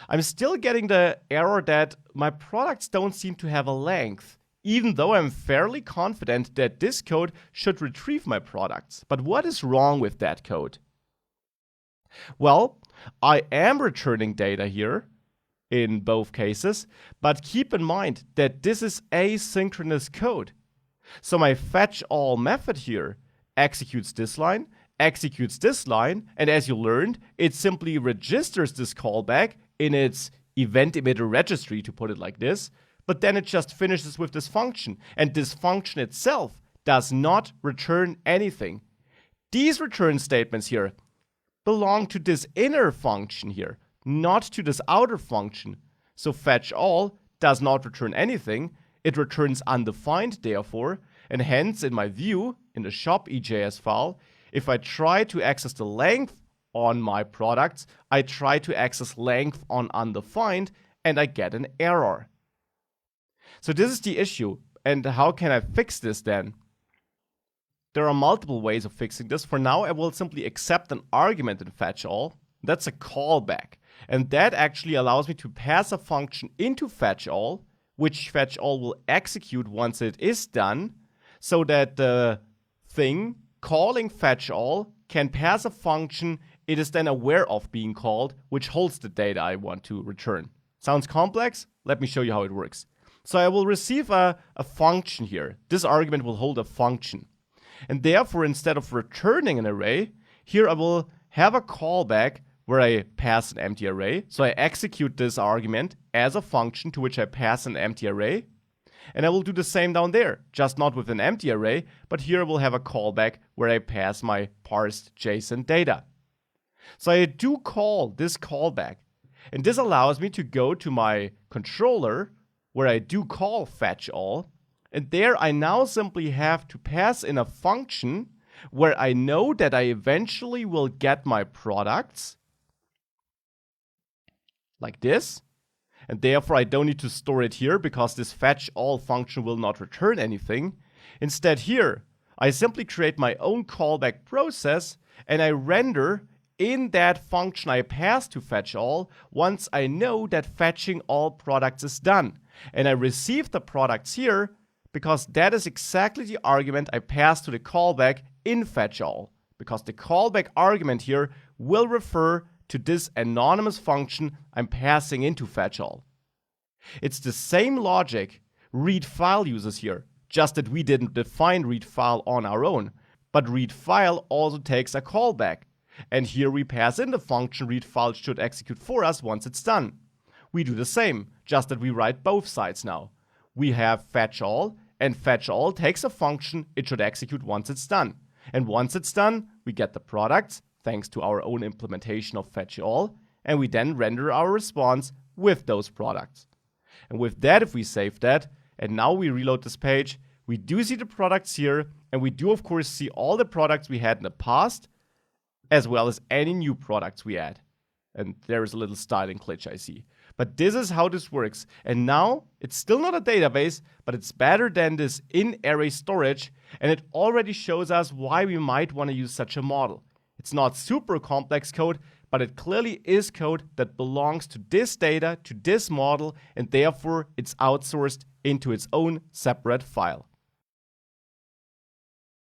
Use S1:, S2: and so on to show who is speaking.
S1: I'm still getting the error that my products don't seem to have a length, even though I'm fairly confident that this code should retrieve my products. But what is wrong with that code? Well, I am returning data here in both cases, but keep in mind that this is asynchronous code. So my fetchAll method here executes this line, and as you learned, it simply registers this callback in its event emitter registry, to put it like this, but then it just finishes with this function, and this function itself does not return anything. These return statements here belong to this inner function here, not to this outer function. So fetchAll does not return anything, it returns undefined therefore, and hence in my view, in the shop.ejs file, if I try to access the length on my products, I try to access length on undefined, and I get an error. So this is the issue, and how can I fix this then? There are multiple ways of fixing this. For now, I will simply accept an argument in fetchAll. That's a callback, and that actually allows me to pass a function into fetchAll, which fetchAll will execute once it is done, so that the thing calling fetchAll can pass a function it is then aware of being called, which holds the data I want to return. Sounds complex? Let me show you how it works. So I will receive a function here. This argument will hold a function. And therefore, instead of returning an array, here I will have a callback where I pass an empty array. So I execute this argument as a function to which I pass an empty array. And I will do the same down there, just not with an empty array, but here I will have a callback where I pass my parsed JSON data. So I do call this callback, and this allows me to go to my controller where I do call fetchAll, and there I now simply have to pass in a function where I know that I eventually will get my products, like this. And therefore, I don't need to store it here because this fetchAll function will not return anything. Instead here, I simply create my own callback process and I render in that function I pass to fetchAll once I know that fetching all products is done. And I receive the products here because that is exactly the argument I pass to the callback in fetchAll. Because the callback argument here will refer to this anonymous function I'm passing into fetchAll. It's the same logic readFile uses here, just that we didn't define readFile on our own, but readFile also takes a callback, and here we pass in the function readFile should execute for us once it's done. We do the same, just that we write both sides now. We have fetchAll, and fetchAll takes a function it should execute once it's done. And once it's done, we get the products, thanks to our own implementation of fetchAll, and we then render our response with those products. And with that, if we save that, and now we reload this page, we do see the products here, and we do of course see all the products we had in the past, as well as any new products we add. And there is a little styling glitch I see. But this is how this works. And now, it's still not a database, but it's better than this in-array storage, and it already shows us why we might want to use such a model. It's not super complex code, but it clearly is code that belongs to this data, to this model, and therefore it's outsourced into its own separate file.